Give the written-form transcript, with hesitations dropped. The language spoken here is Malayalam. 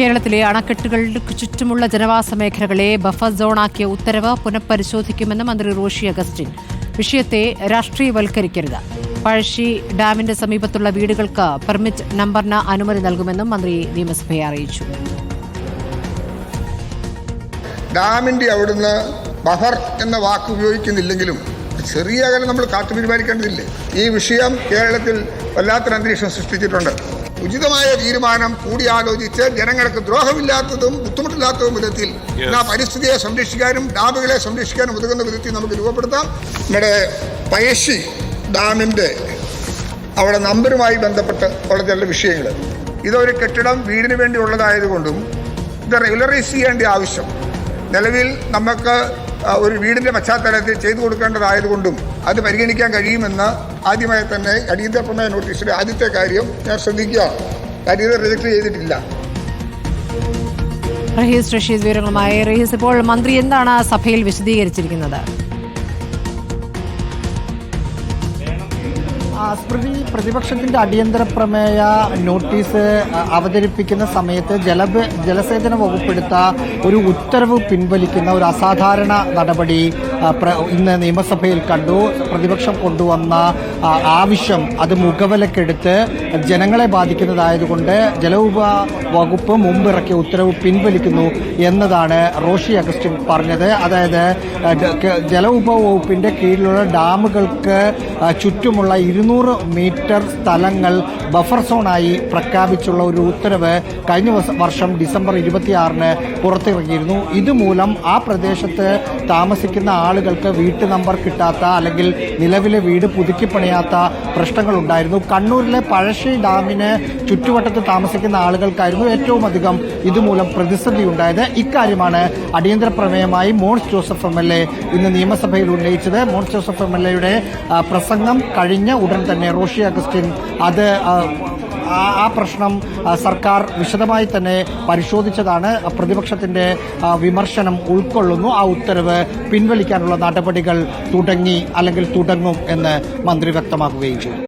കേരളത്തിലെ അണക്കെട്ടുകൾക്ക് ചുറ്റുമുള്ള ജനവാസ മേഖലകളെ ബഫർ സോണാക്കിയ ഉത്തരവ് പുനഃപരിശോധിക്കുമെന്ന് മന്ത്രി റോഷി അഗസ്റ്റിൻ. വിഷയത്തെ രാഷ്ട്രീയവൽക്കരിക്കരുത്. പഴശ്ശി ഡാമിന്റെ സമീപത്തുള്ള വീടുകൾക്ക് പെർമിറ്റ് നമ്പറിന് അനുമതി നൽകുമെന്നും മന്ത്രി നിയമസഭയെ അറിയിച്ചു. ഡാമിന്റെ അവിടുന്ന് ബഫർ എന്ന വാക്ക് ഉപയോഗിക്കുന്നില്ലെങ്കിലും ചെറിയ അകലം നമ്മൾ കാത്തു പരിപാലിക്കേണ്ടതില്ലേ? ഈ വിഷയം കേരളത്തിൽ വല്ലാത്തൊരു അന്തരീക്ഷം സൃഷ്ടിച്ചിട്ടുണ്ട്. ഉചിതമായ തീരുമാനം കൂടിയാലോചിച്ച് ജനങ്ങൾക്ക് ദ്രോഹമില്ലാത്തതും ബുദ്ധിമുട്ടില്ലാത്തതും വിധത്തിൽ പരിസ്ഥിതിയെ സംരക്ഷിക്കാനും ഡാമുകളെ സംരക്ഷിക്കാനും ഉതകുന്ന വിധത്തിൽ നമുക്ക് രൂപപ്പെടുത്താം. നമ്മുടെ പഴശ്ശി ഡാമിൻ്റെ അവിടെ നമ്പറുമായി ബന്ധപ്പെട്ട് ഉള്ള ചില വിഷയങ്ങൾ, ഇതൊരു കെട്ടിടം വീടിന് വേണ്ടി ഉള്ളതായതുകൊണ്ടും ഇത് റെഗുലറൈസ് ചെയ്യേണ്ട ആവശ്യം നിലവിൽ നമുക്ക് ഒരു വീടിൻ്റെ പശ്ചാത്തലത്തിൽ ചെയ്തു കൊടുക്കേണ്ടതായതുകൊണ്ടും അത് പരിഗണിക്കാൻ കഴിയുമെന്ന് ആദ്യമായി തന്നെ അടിയന്തര പ്രമേയ നോട്ടീസിലെ ആദ്യത്തെ കാര്യം ഞാൻ ശ്രദ്ധിക്കുകയാണ്. കാര്യം റിജക്ട് ചെയ്തിട്ടില്ല. റഹീസ് വിവരങ്ങളുമായി. റഹീസ്, ഇപ്പോൾ മന്ത്രി എന്താണ് സഭയിൽ വിശദീകരിച്ചിരിക്കുന്നത്? പ്രതിപക്ഷത്തിന്റെ അടിയന്തര പ്രമേയ നോട്ടീസ് അവതരിപ്പിക്കുന്ന സമയത്ത് ജലസേചന വകുപ്പെടുത്ത ഒരു ഉത്തരവ് പിൻവലിക്കുന്ന ഒരു അസാധാരണ നടപടി ഇന്ന് നിയമസഭയിൽ കണ്ടു. പ്രതിപക്ഷം കൊണ്ടുവന്ന ആവശ്യം അത് മുഖവിലക്കെടുത്ത് ജനങ്ങളെ ബാധിക്കുന്നതായതുകൊണ്ട് വകുപ്പ് മുമ്പിറക്കിയ ഉത്തരവ് പിൻവലിക്കുന്നു എന്നതാണ് റോഷി അഗസ്റ്റിൻ പറഞ്ഞത്. അതായത് വകുപ്പിന്റെ കീഴിലുള്ള ഡാമുകൾക്ക് ചുറ്റുമുള്ള 200 മീറ്റർ സ്ഥലങ്ങൾ ബഫർ സോണായി പ്രഖ്യാപിച്ചുള്ള ഒരു ഉത്തരവ് കഴിഞ്ഞ വർഷം ഡിസംബർ 26-ന് പുറത്തിറങ്ങിയിരുന്നു. ഇതുമൂലം ആ പ്രദേശത്ത് താമസിക്കുന്ന ആളുകൾക്ക് വീട്ടു നമ്പർ കിട്ടാത്ത അല്ലെങ്കിൽ നിലവിലെ വീട് പുതുക്കിപ്പണിയാത്ത പ്രശ്നങ്ങളുണ്ടായിരുന്നു. കണ്ണൂരിലെ പഴശ്ശി ഡാമിന് ചുറ്റുവട്ടത്ത് താമസിക്കുന്ന ആളുകൾക്കായിരുന്നു ഏറ്റവും അധികം ഇതുമൂലം പ്രതിസന്ധി ഉണ്ടായത്. ഇക്കാര്യമാണ് അടിയന്തര പ്രമേയമായി മോൻസ് ജോസഫ് MLA ഇന്ന് നിയമസഭയിൽ ഉന്നയിച്ചത്. മോൻസ് ജോസഫ് MLAയുടെ പ്രസംഗം കഴിഞ്ഞ ഉടൻ തന്നെ റോഷി അഗസ്റ്റിൻ ആ പ്രശ്നം സർക്കാർ വിശദമായി തന്നെ പരിശോധിച്ചതാണ്. പ്രതിപക്ഷത്തിന്റെ വിമർശനം ഉൾക്കൊള്ളുന്നു. ആ ഉത്തരവ് പിൻവലിക്കാനുള്ള നടപടികൾ തുടങ്ങും എന്ന് മന്ത്രി വ്യക്തമാക്കുകയും ചെയ്തു.